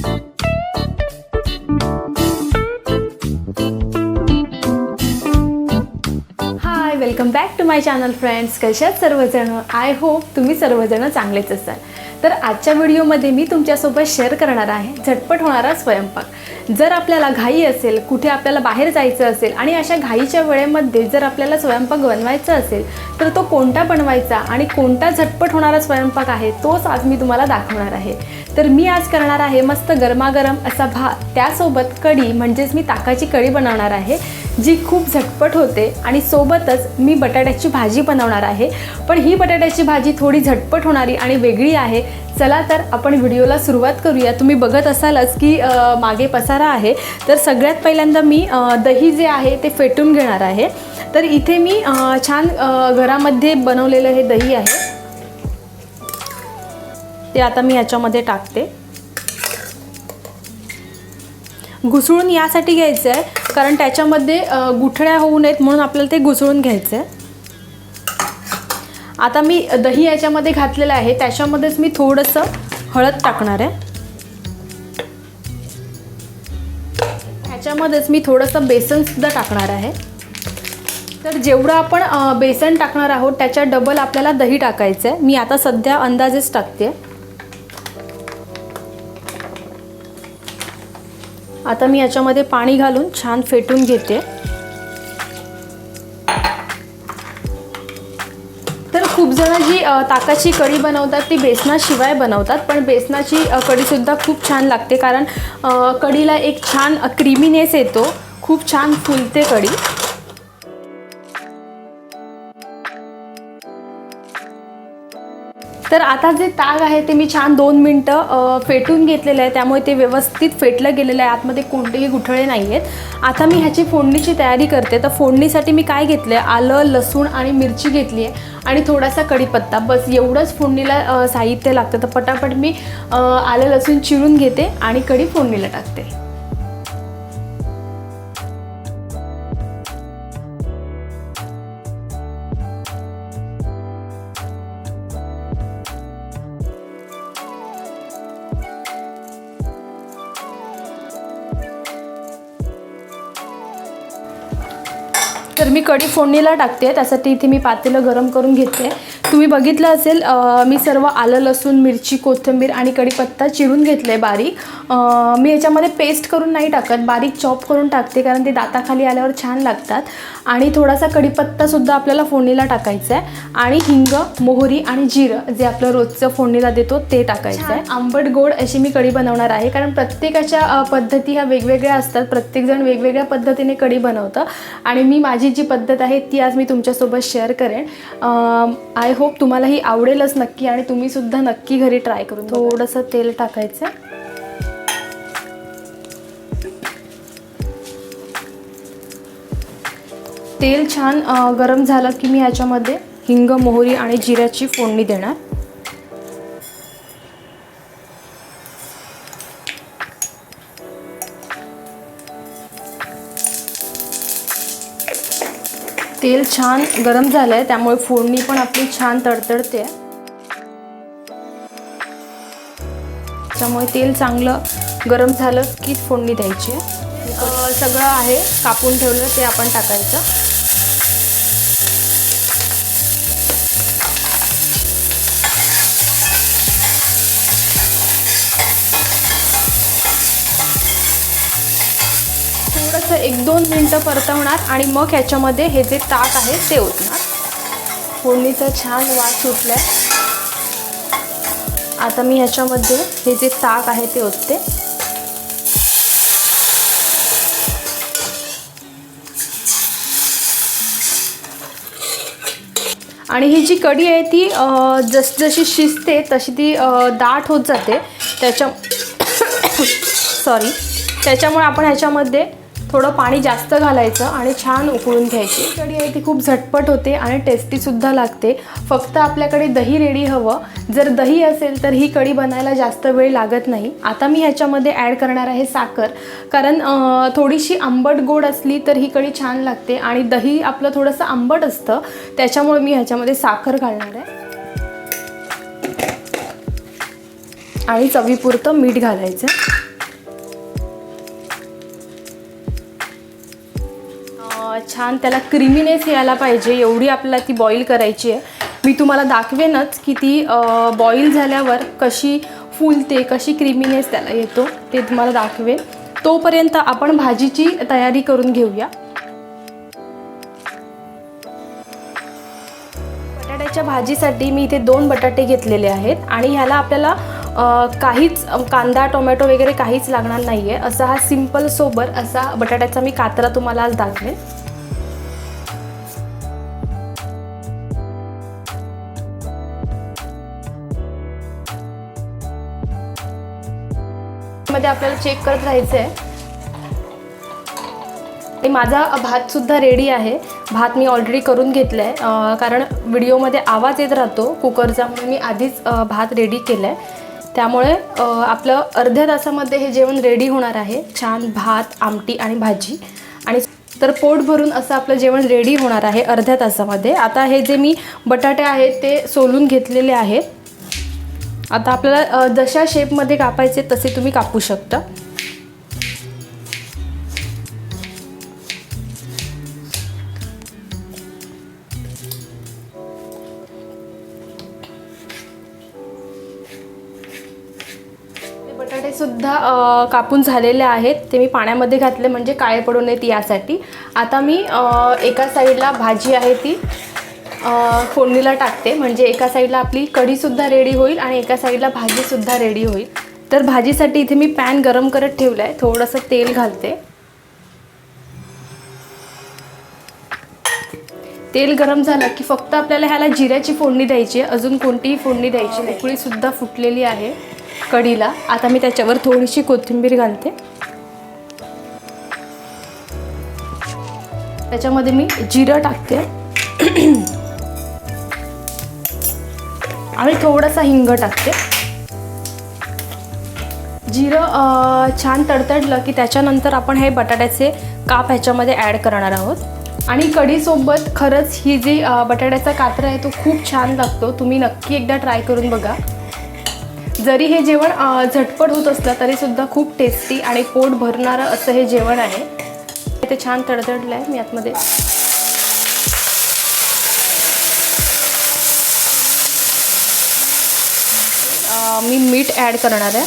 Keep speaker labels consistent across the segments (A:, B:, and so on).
A: High, welcome back to my channel friends. कशा आहात सर्वजण? आय होप तुम्ही सर्वजण चांगलेच असाल. तर आजच्या व्हिडिओमध्ये मी तुमच्यासोबत शेअर करणार आहे झटपट होणारा स्वयंपाक. जर आपल्याला घाई असेल, कुठे आपल्याला बाहेर जायचं असेल आणि अशा घाईच्या वेळेमध्ये जर आपल्याला स्वयंपाक बनवायचा असेल तर तो कोणता बनवायचा आणि कोणता झटपट होणारा स्वयंपाक आहे तोच आज मी तुम्हाला दाखवणार आहे. तर मी आज करणार आहे मस्त गरमागरम असा भात, त्यासोबत कढी म्हणजेच मी ताकाची कढी बनवणार आहे जी खूप झटपट होते. आणि सोबतच मी बटाट्याची भाजी बनवणार आहे, पण ही बटाट्याची भाजी थोडी झटपट होणारी आणि वेगळी आहे. चला तर आपण व्हिडिओला सुरुवात करूया. तुम्ही बघत असालच की मागे पसारा आहे. तर सगळ्यात पहिल्यांदा मी दही जे आहे ते फेटून घेणार आहे. तर इथे मी छान घरामध्ये बनवलेलं हे दही आहे ते आता मी ह्याच्यामध्ये टाकते. घुसळून यासाठी घ्यायचं आहे कारण त्याच्यामध्ये गुठळ्या होऊ नयेत म्हणून आपल्याला ते घुसळून घ्यायचं आहे. आता मी दही याच्यामध्ये घातलेलं आहे, त्याच्यामध्येच मी थोडंसं हळद टाकणार आहे. ह्याच्यामध्येच मी थोडंसं बेसनसुद्धा टाकणार आहे. तर जेवढं आपण बेसन टाकणार आहोत त्याच्या डबल आपल्याला दही टाकायचं आहे. मी आता सध्या अंदाजेच टाकते. आता मी याच्यामध्ये पाणी घालून छान फेटून घेते. तर खूप जण जी ताकाची कढी बनवतात ती बेसनाशिवाय बनवतात, पण बेसनाची कढीसुद्धा खूप छान लागते कारण कढीला एक छान क्रीमीनेस येतो, खूप छान फुलते कढी. तर आता जे ताक आहे ते मी छान 2 मिनटं फेटून घेतलेलं आहे, त्यामुळे ते व्यवस्थित फेटलं गेलेलं आहे, आतमध्ये कोणतेही गुठळे नाही आहेत. आता मी ह्याची फोडणीची तयारी करते. तर फोडणीसाठी मी काय घेतलं आहे, आलं, लसूण आणि मिरची घेतली आहे आणि थोडासा कढीपत्ता, बस एवढंच फोडणीला साहित्य लागतं. तर पटापट मी आलं लसूण चिरून घेते आणि कढी फोडणीला टाकते. तर मी कढी फोडणीला टाकते, त्यासाठी इथे मी पातेलं गरम करून घेते. तुम्ही बघितलं असेल मी सर्व आलं, लसूण, मिरची, कोथिंबीर आणि कढीपत्ता चिरून घेतलं आहे बारीक. मी याच्यामध्ये पेस्ट करून नाही टाकत, बारीक चॉप करून टाकते कारण ते दाताखाली आल्यावर छान लागतात. आणि थोडासा कढीपत्तासुद्धा आपल्याला फोडणीला टाकायचा आहे आणि हिंग, मोहरी आणि जिरं जे आपलं रोजचं फोडणीला देतो ते टाकायचं आहे. आंबट गोड अशी मी कढी बनवणार आहे कारण प्रत्येकाच्या पद्धती ह्या वेगवेगळ्या असतात. प्रत्येकजण वेगवेगळ्या पद्धतीने कढी बनवतं आणि मी माझी जी पद्धत आहे ती आज मी तुमच्यासोबत शेअर करेन. आय होप तुम्हाला ही आवडेलच नक्की आणि तुम्हीसुद्धा नक्की घरी ट्राय करून. थोडंसं तेल टाकायचं. तेल छान गरम झालं की मी ह्याच्यामध्ये हिंग, मोहरी आणि जिऱ्याची फोडणी देणार. तेल छान गरम झालं आहे त्यामुळे फोडणी पण आपली छान तडतडते आहे. त्यामुळे तेल चांगलं गरम झालं की फोडणी द्यायची आहे. सगळं आहे कापून ठेवलं ते आपण टाकायचं. थोडंसं 1-2 मिनटं परतवणार आणि मग ह्याच्यामध्ये हे जे ताक आहे ते ओतणार. फोडणीचा छान वास सुटलाय. आता मी ह्याच्यामध्ये हे जे ताक आहे ते ओतते. आणि ही जी कढी आहे ती जशी शिजते तशी ती दाट होत जाते. त्याच्यामुळे आपण ह्याच्यामध्ये थोडं पाणी जास्त घालायचं आणि छान उकळून घ्यायची. कढी आहे ती खूप झटपट होते आणि टेस्टीसुद्धा लागते. फक्त आपल्याकडे दही रेडी हवं. जर दही असेल तर ही कढी बनायला जास्त वेळ लागत नाही. आता मी ह्याच्यामध्ये ॲड करणार आहे साखर, कारण थोडीशी आंबट गोड असली तर ही कढी छान लागते आणि दही आपलं थोडंसं आंबट असतं, त्याच्यामुळे मी ह्याच्यामध्ये साखर घालणार आहे आणि चवीपुरतं मीठ घालायचं. छान त्याला क्रीमीनेस यायला पाहिजे एवढी आपल्याला ती बॉईल करायची आहे. मी तुम्हाला दाखवेनच की ती बॉईल झाल्यावर कशी फुलते, कशी क्रीमीनेस त्याला येतो ते तुम्हाला दाखवेन. तोपर्यंत आपण भाजीची तयारी करून घेऊया. बटाट्याच्या भाजीसाठी मी इथे 2 बटाटे घेतलेले आहेत आणि ह्याला आपल्याला काहीच कांदा टोमॅटो वगैरे काहीच लागणार नाही आहे. असा हा सिंपल सोबर असा बटाट्याचा मी कातरा तुम्हाला आज दाखवेन. मध्ये आपल्याला चेक करत राहायचं आहे. माझा भातसुद्धा रेडी आहे. भात मी ऑलरेडी करून घेतला आहे कारण व्हिडिओमध्ये आवाज येत राहतो कुकरचा, म्हणून मी आधीच भात रेडी केला आहे. त्यामुळे आपलं अर्ध्या तासामध्ये हे जेवण रेडी होणार आहे. छान भात, आमटी आणि भाजी, आणि तर पोट भरून असं आपलं जेवण रेडी होणार आहे अर्ध्या तासामध्ये. आता हे जे मी बटाटे आहेत ते सोलून घेतलेले आहेत. आता आपल्याला जशा शेपमध्ये कापायचे तसे तुम्ही कापू शकता. बटाटे सुद्धा कापून झालेले आहेत. ते मी पाण्यामध्ये घातले म्हणजे काळे पडू नयेत यासाठी. आता मी एका साईडला भाजी आहे ती फोडणीला टाकते, म्हणजे एका साईडला आपली कढीसुद्धा रेडी होईल आणि एका साईडला भाजीसुद्धा रेडी होईल. तर भाजीसाठी इथे मी पॅन गरम करत ठेवला आहे. थोडंसं तेल घालते. तेल गरम झालं की फक्त आपल्याला ह्याला जिऱ्याची फोडणी द्यायची आहे, अजून कोणतीही फोडणी द्यायची नाही. उकळीसुद्धा फुटलेली आहे कढीला. आता मी त्याच्यावर थोडीशी कोथिंबीर घालते. त्याच्यामध्ये मी जिरं टाकते आणि थोडासा हिंग टाकते. जिरं छान तडतडलं की त्याच्यानंतर आपण हे बटाट्याचे काप ह्याच्यामध्ये ॲड करणार आहोत. आणि कढीसोबत खरंच ही जी बटाट्याचा कातरा आहे तो खूप छान लागतो. तुम्ही नक्की एकदा ट्राय करून बघा. जरी हे जेवण झटपट होत असलं तरीसुद्धा खूप टेस्टी आणि पोट भरणारं असं हे जेवण आहे. ते छान तडतडलं आहे. मी आतमध्ये मी मीठ ॲड करणार आहे.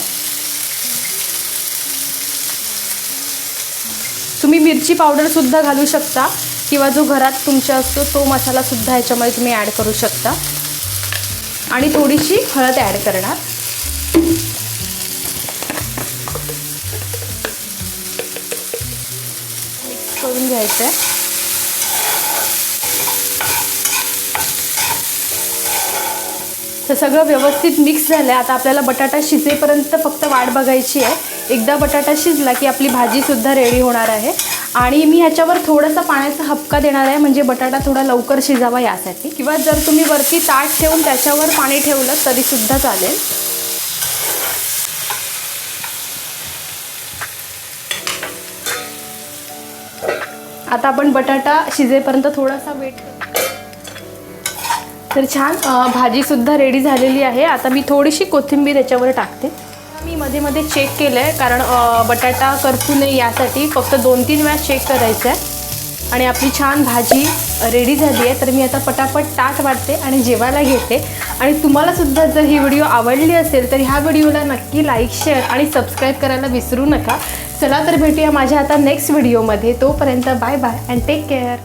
A: तुम्ही मिरची पावडरसुद्धा घालू शकता किंवा जो घरात तुमच्या असतो तो मसालासुद्धा ह्याच्यामध्ये तुम्ही ॲड करू शकता. आणि थोडीशी हळद ॲड करणार. मिक्स करून घ्यायचं आहे. तर सगळं व्यवस्थित मिक्स झालं आहे. आता आपल्याला बटाटा शिजेपर्यंत फक्त वाट बघायची आहे. एकदा बटाटा शिजला की आपली भाजीसुद्धा रेडी होणार आहे. आणि मी ह्याच्यावर थोडासा पाण्याचा हबका देणार आहे, म्हणजे बटाटा थोडा लवकर शिजावा यासाठी. किंवा जर तुम्ही वरती ताट ठेवून त्याच्यावर पाणी ठेवलं तरीसुद्धा चालेल. आता आपण बटाटा शिजेपर्यंत थोडासा वेट करू. तर छान भाजीसुद्धा रेडी झालेली आहे. आता मी थोडीशी कोथिंबीर याच्यावर टाकते. मी मध्ये मध्ये चेक केलं आहे कारण बटाटा करपू नये यासाठी फक्त 2-3 वेळा चेक करायचं आहे. आणि आपली छान भाजी रेडी झाली आहे. तर मी आता पटापट ताट वाढते आणि जेवायला घेते. आणि तुम्हालासुद्धा जर ही व्हिडिओ आवडली असेल तर ह्या व्हिडिओला नक्की लाईक, शेअर आणि सबस्क्राईब करायला विसरू नका. चला तर भेटूया माझ्या आता नेक्स्ट व्हिडिओमध्ये. तोपर्यंत bye bye and take care.